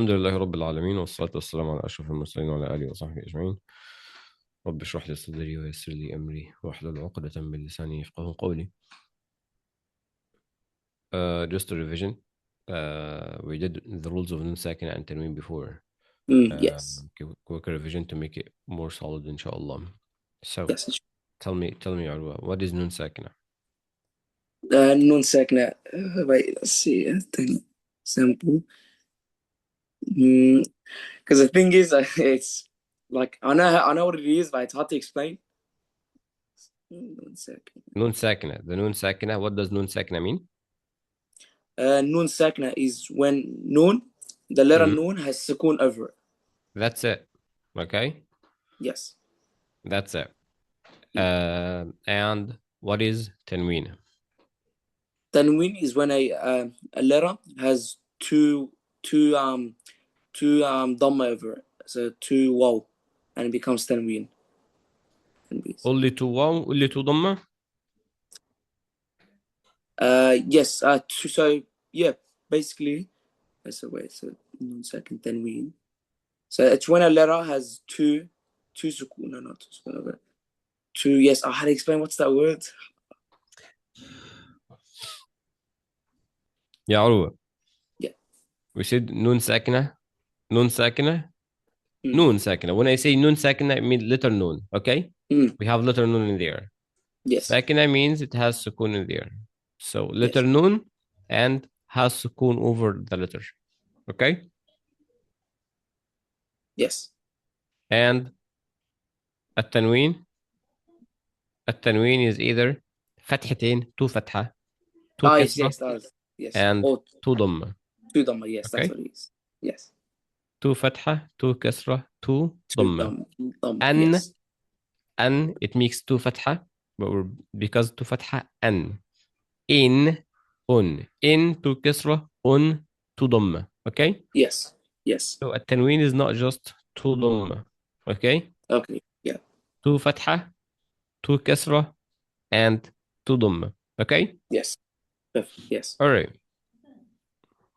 الحمد لله رب العالمين، والصلاة والسلام على أشرف المرسلين وعلى آله وصحبه أجمعين. رب اشرح لي صدري ويسر لي أمري واحلل عقدة من لساني يفقهوا قولي. Just a revision. We did the rules of Nuun Saakin and Tanween before. Yes. Quick revision to make it more solid, inshallah. So, Yes. tell me, Arwa, what is Nuun Saakin? Nuun Saakin. Wait, let's see. Simple. Because the thing is, it's like I know what it is, but it's hard to explain. Nuun Saakin. Nuun Saakin. The Nuun Saakin. What does Nuun Saakin mean? Nuun Saakin is when Noon, the letter Noon has sukoon over it. That's it. Okay. Yes. That's it. And what is Tanween? Tanween is when a letter has two dhamma over it, so two waw, and it becomes Tanween. Only two waw, only two dhamma? Yes. So yeah, basically. So wait. So Nuun Saakin Tanween. So it's when a letter has two sukoon. No, not two sukoon. Two. Yes. I had to explain what's that word. Yeah, Arwa. Yeah. We said Nuun Saakina. Nuun Saakina. Nuun Saakina. When I say Nuun Saakina, I mean letter Noon. Okay. We have letter Noon in there. Yes. Saakina means it has sukoon in there. So letter Yes. Noon and has sukoon over the letter. Okay. Yes. And التنوين. التنوين is either فتحتين, two فتحة, two كسرة, yes. and Or two ضمة. two dhamma. Yes, Okay. that's what it is. Yes. two فتحة, two كسرة, two ضمة. Dhamma. Yes. أن it makes two فتحة, but because two فتحة أن. In two كسرة, two ضمة. Okay. Yes. Yes. So التنوين is not just two ضمة. Okay. Okay. Yeah. two فتحة, two كسرة, and two ضمة. Okay. Yes. Perfect. Yes. All right.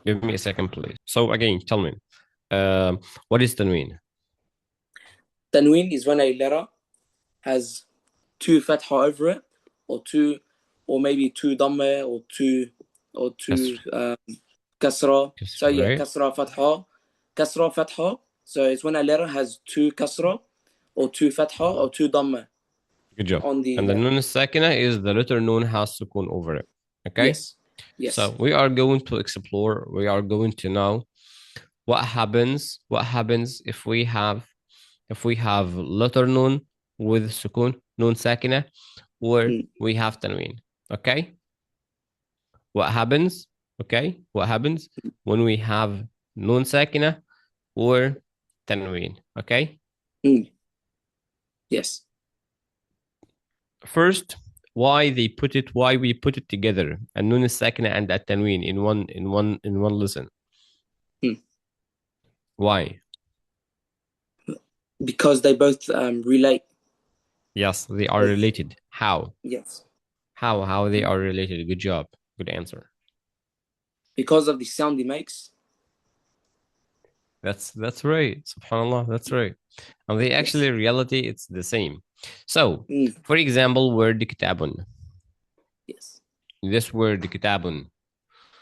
Give me a second, please. So again, tell me, what is tanween? Tanween is when a letter has two fatha over it, or maybe two dhamma, or two kasra. So yeah, right? kasra fatha. So it's when a letter has two kasra, or two fatha, or two dhamma. Good job. On the and the Nuun Saakina is the letter Noon has sukoon over it. Okay. Yes. Yes. So we are going to explore. We are going to know what happens if we have letter Noon with sukoon, Nuun Saakina, or we have tanween. Okay. What happens? Okay. What happens when we have Nuun Saakina or tanween? Okay. Yes. First, why we put it together, and Nuun Saakina and Tanween in one lesson. Why? Because they both relate. Yes, they are related. How? Yes. How they are related? Good job. Good answer. Because of the sound it makes. That's right. Subhanallah, that's right. And they actually, in reality, it's the same. So, for example, word kitabun. Yes. This word kitabun.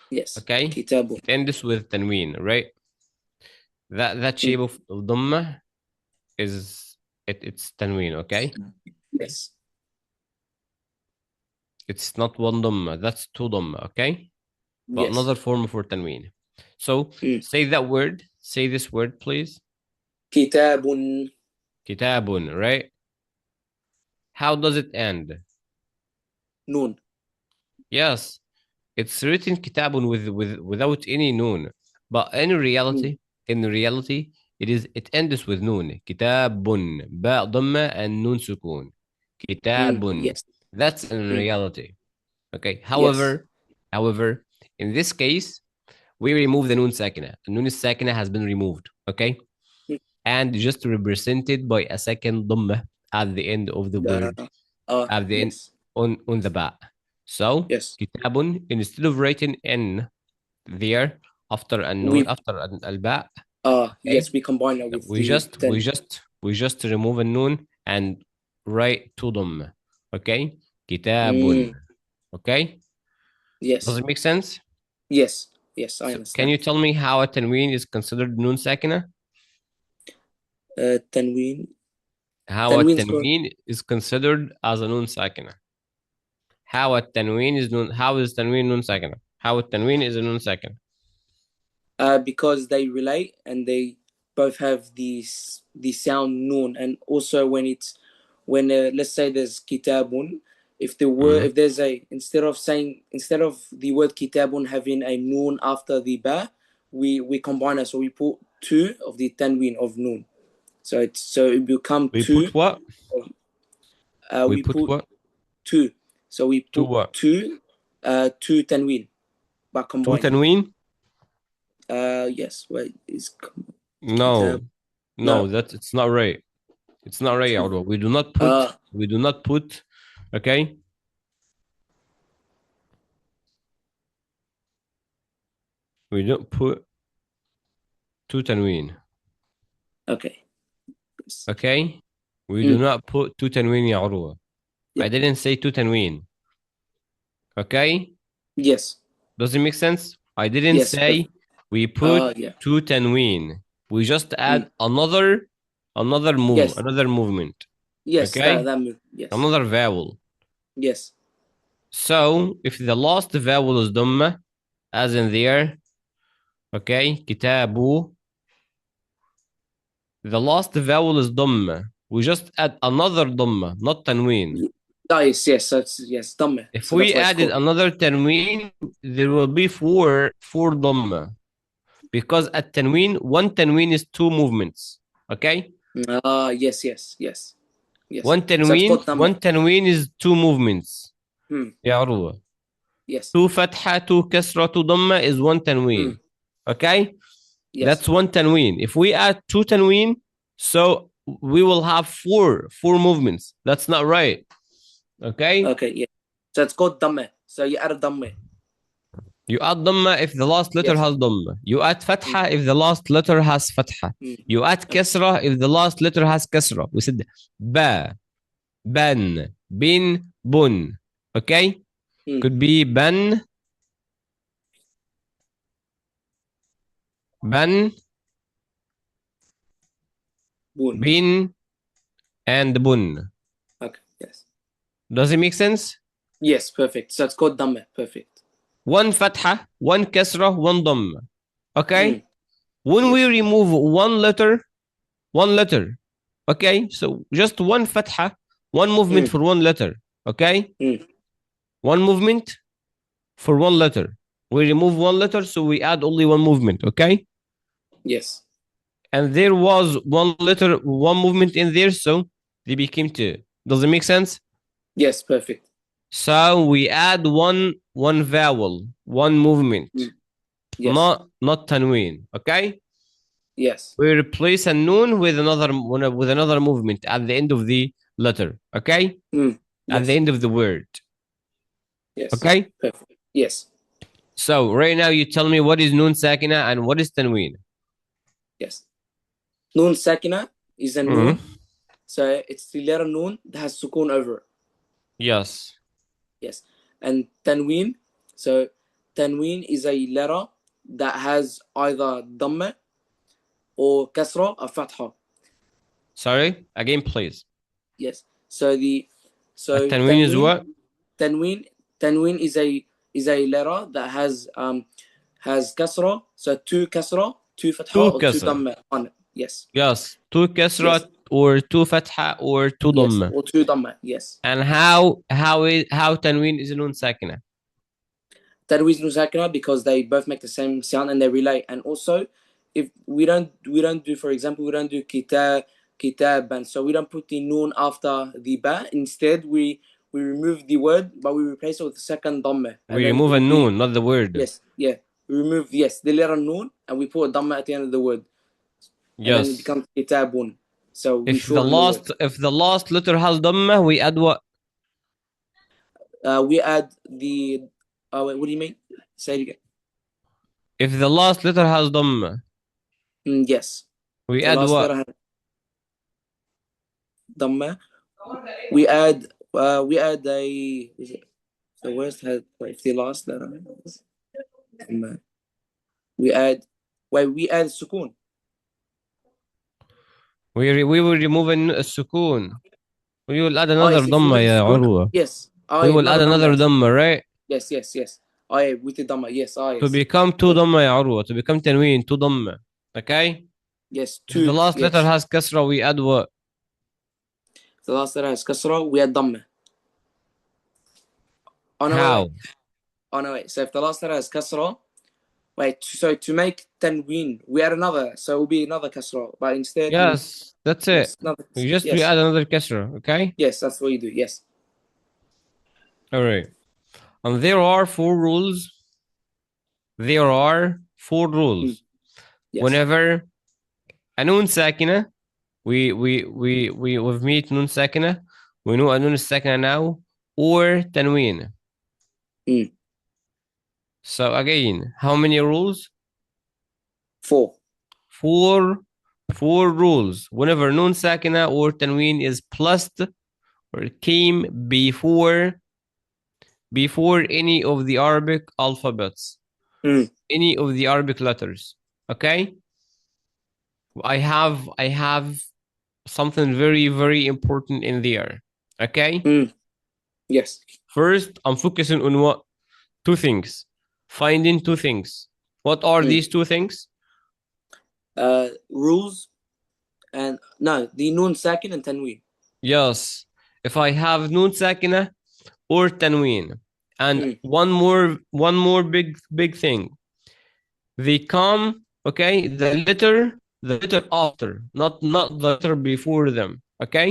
Yes. Okay. Kitabu. It ends with tanween, right? That shape of dhamma is it's tanween, okay? Yes. It's not one dhamma, that's two dhamma, okay? But Yes. another form for tanween. So say that word. Say this word, please. Kitabun. Kitabun, right? How does it end? Noon. Yes, it's written kitabun without any noon. But in reality, it ends with noon. Kitabun, ba dhamma and noon sukoon. Kitabun. Yes. That's in reality. Okay. However, in this case, we remove the Nuun Saakina. The Nuun Saakina has been removed. Okay. And just represented by a second dhamma at the end of the word. At the end on the ba. So kitabun, instead of writing n there after a noon, after al ba, Yes, we combine that with the we just remove a noon and write two dhamma. Okay, kitabun. Mm, Okay, does yes, it make sense? yes, yes, I So can understand. you tell me how a tanween is considered noon sakina? Tanween. How a Tanween score. tanween is considered as a noon sakina? How a tanween is noon? How is tanween noon sakina? How a tanween is a noon sakina? Because they relate and they both have the sound noon, and also when let's say there's kitabun, if there's a instead of the word kitabun having a noon after the ba, we combine it, so we put two of the tanween of noon, so it become We two. put what? We We put put what? two, so we Two put what? two tanween by Two combining. tanween? Yes, wait, is kitab. No, no, No. that it's not right. It's not right, Arwa. We do not put, okay? We don't put two tanween, Okay. Yes. okay? We do Mm. not put two tanween, ya Arwa. Yeah. I didn't say two tanween, okay? Yes. Does it make sense? I didn't Yes. say we put Yeah. two tanween. We just Mm. add another Yes. movement, Yes. okay? That move. Yes. Another vowel. Yes. So if the last vowel is dhamma, as in there, okay, kitabu, the last vowel is dhamma. We just add another dhamma, not tanween. Yes. Yes. That's yes. Damme. If So that's we why it's added called. another tanween, there will be four dhamma. Because at tanween, one tanween is two movements. Okay? Yes. Yes. Yes. Yes. So it's One called damme. tanween is two movements. Hmm. يا عروة. Yes. Two fatha, two kasra, two dhamma is one Hmm. tanween. Okay? Yes. That's one tanween. If we add two tanween, so we will have four movements. That's not right. Okay? Okay. Yeah. So it's called damme. So you add a damme. You add dhamma if the last letter Yes. has dhamma. You add Hmm. fatha if the last letter has fatha. Hmm. You add Okay. kasra if the last letter has kasra. We said ba, ban, bin, bun. Okay? Hmm. Could be ban, ban, Boon. bin, and bun. Okay. Yes. Does it make sense? Yes. Perfect. So it's called damme. Perfect. One fatha, one kasra, one dhamma. Hmm. Okay? When we Yes. remove one letter, okay? So just one fatha, one movement Hmm. for one letter, okay? Hmm. One movement for one letter. We remove one letter, so we add only one movement, okay? Yes. And there was one letter, one movement in there, so they became two. Does it make sense? Yes. Perfect. So we add one vowel, one movement, Hmm. Yes. not tanween, okay? Yes. We replace a noon with another movement at the end of the letter, okay? Mm. At the Yes. end of the word, Yes. okay? Perfect. Yes. So right now you tell me what is Nuun Sakina and what is Tanween. Yes. Nuun Sakina is a Mm-hmm. noon. So it's the letter noon that has sukun over it. Yes. Yes. And Tanween. So Tanween is a letter that has either Dhamma or Kasra or Fatha. Sorry? Again, please. Yes. So A Tanween is what? Tanween Tanween is a letter that has Kasra. So two Kasra, two Fatha, Two or two kasra. Dhamma on it. Yes. Yes. Two Yes. kasra or two fatha or two Yes. dhamma. Or two Dhamma. Yes. And how Tanween is Nuun Sakina? Tajweed Nuun Saakin because they both make the same sound and they relate. And also, if we don't do, for example, we don't do kitab, and so we don't put the noon after the ba. Instead, we remove the word, but we replace it with the second dhamma, and We then remove it a will be noon, not the word. yes, yeah. We remove the letter noon, and we put a dhamma at the end of the word, and then it Yes. becomes kitabun. So we shorten the word. If the last letter has dhamma, we add what? We add the. Wait, what do you mean? Say it again. If the last letter has dhamma, Yes. We The add last what? letter has Dhamma. We add a, is it, the worst had, wait, the last letter. Dhamma. We add, Sukun. We will remove a sukun. We will add Oh, another yes, if we dhamma, move the ya Sukun, Urwa. yes. Oh, We yeah, will add another another Dhamma. dhamma, right? Yes. Oh, yeah, with the Dhamma, yes. Oh, To yes. become two dhamma, ya Urwa. To become tanween, two dhamma. Okay? Yes, If the two, last letter yes. has kasra, we add what? The last letter has Kasra, we add Dhamma. Oh, no, wait. How? Oh, no, wait. So if the last letter has Kasra, wait, so to make Tanween, we add another, so it will be another Kasra, but instead we, Yes, that's it. yes, another, We yes. add another kasra, okay? Yes, that's what you do, yes. All right. And there are four rules. There are four Mm. rules. Yes. Whenever a Nuun Sakina, we've meet Nuun Sakina, we know a Nuun Sakina now, or Tanween. Mm. So again, how many rules? 4. Four rules. Whenever Nuun Sakina or Tanween is plus or came before any of the Arabic alphabets, Mm. any of the Arabic letters. Okay? I have something very, very important in there. Okay? Mm. Yes. First, I'm focusing on what? Two things. Finding two things. What are Mm. these two things? Rules and no, the Nuun Sakin and Tanween. Yes. If I have Nuun Sakina or Tanween. And Mm. one more big thing. They come, okay, the letter after, not the letter before them. Okay?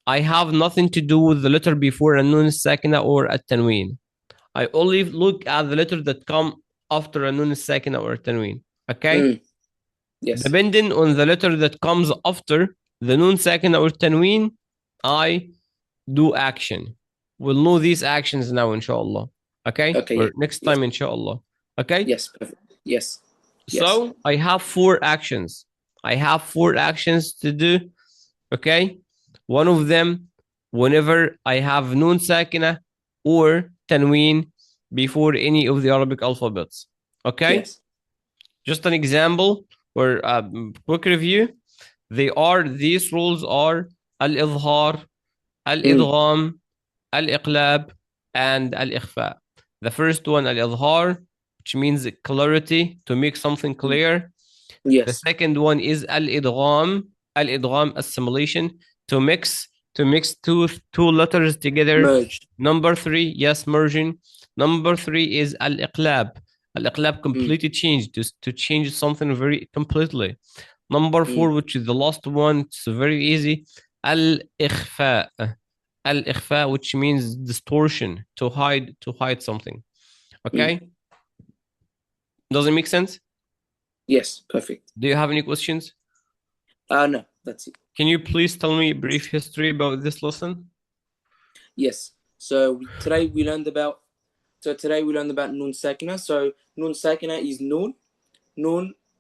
I have nothing to do with the letter before a Nuun Sakina or a Tanween. I only look at the letter that come after a Nuun Sakina or a Tanween. Okay? Mm. Yes. Depending on the letter that comes after the Nuun Sakina or Tanween, I do action. We'll know these actions now, inshallah. Okay? Okay, Or yeah. next Yes. time, inshallah. Okay? Yes, perfect. Yes. Yes. So I have four actions. I have four actions to do. Okay? One of them, whenever I have Noon Sakina or Tanween before any of the Arabic alphabets. Okay? Yes. Just an example or a quick review. These rules are Al-Izhaar, Mm. Al-Idghaam, Al-Iqlaab, and Al-Ikhfaa. The first one, Al-Izhaar, which means clarity, to make something Mm. clear. The Yes. second one is Al-Idgham, assimilation, to mix two letters together. Merge. Number three, yes, merging. Number three is Al-Iqlaab. Al-Iqlaab Mm. completely changed to change something very completely. Number four, Mm. which is the last one, it's very easy. Al-Ikhfaa. Al-Ikhfaa, which means distortion, to hide something. Mm. Okay? Does it make sense? Yes, perfect. Do you have any questions? No, that's it. Can you please tell me a brief history about this lesson? Yes. So today we learned about Nuun Sakina. So Nuun Sakina is Noon,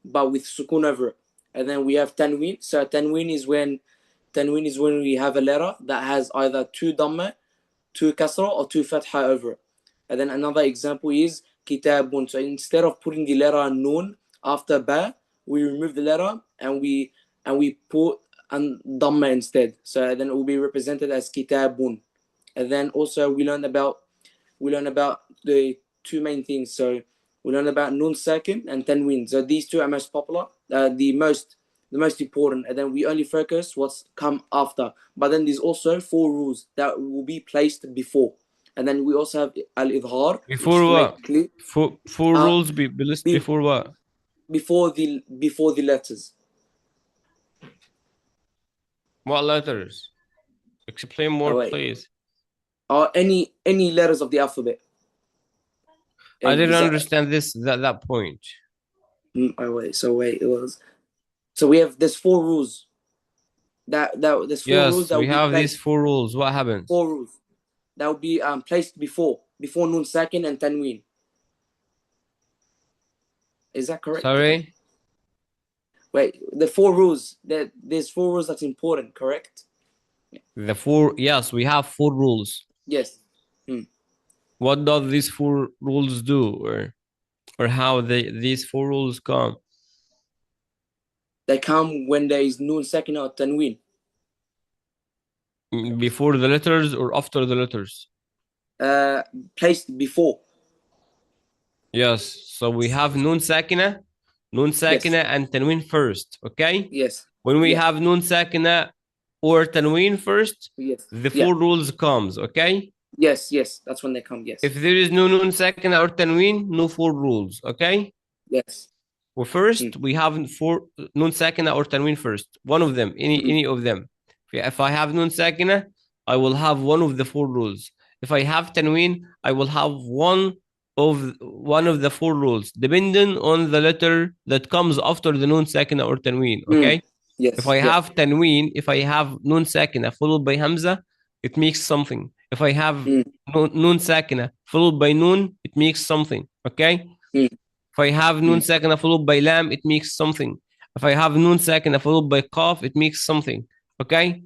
but with Sukun over it. And then we have Tanween. So Tanween is when we have a letter that has either two Dhamma, two Kasra, or two Fatha over it. And then another example is Kitabun. So instead of putting the letter Noon after Ba, we remove the letter and we put an Dhamma instead. So then it will be represented as Kitabun. And then also we learn about the two main things. So we learn about Nuun Sakin and Tanween. So these two are most popular, the most important. And then we only focus what's come after. But then there's also four rules that will be placed before. And then we also have Al-Idhar, which is Before to what? make clear, Four uh, rules be list be, before what? before the letters. What letters? Explain more, Oh wait, please. any letters of the alphabet. I didn't Is that? understand that point. Oh wait. So wait, it was. So we have there's four rules. There's four rules Yes, that will we be have these placed. four rules. What happens? Four rules that will be placed before Nuun Sakin and Tanween. Is that correct? Sorry? Wait, the 4 rules. There's 4 rules that's important, correct? Yes, we have 4 rules. Yes. What does these 4 rules do, or how these 4 rules come? They come when there is Nuun Saakin or Tanween. Before the letters or after the letters? Placed before. Yes, so we have Nuun Saakin and Tanween first, okay? Yes. When we have Nuun Saakin or Tanween first, Yes. the 4 rules comes, okay? Yes, that's when they come, yes. If there is no Nuun Saakin or Tanween, no 4 rules, okay? Yes. Well, first, we have 4 Nuun Saakin or Tanween first. One of them, any of them. If I have Nuun Saakin, I will have one of the 4 rules. If I have Tanween, I will have one of the 4 rules, depending on the letter that comes after the Nuun Saakin or Tanween, okay? Yes. If I have Tanween, if I have Nuun Saakin followed by Hamza, it makes something. If I have Nuun Saakin followed by Noon, it makes something, okay? If I have Nuun Saakin followed by Lam, it makes something. If I have Nuun Saakin followed by Qaf, it makes something, okay?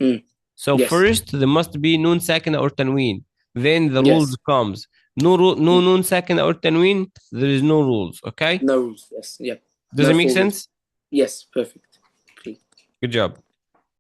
So first, there must be Nuun Saakin or Tanween. Then the rules comes. No Nuun Saakin or Tanween, there is no rules, okay? No rules, yes, yeah. Does it make sense? Yes, perfect. Good job.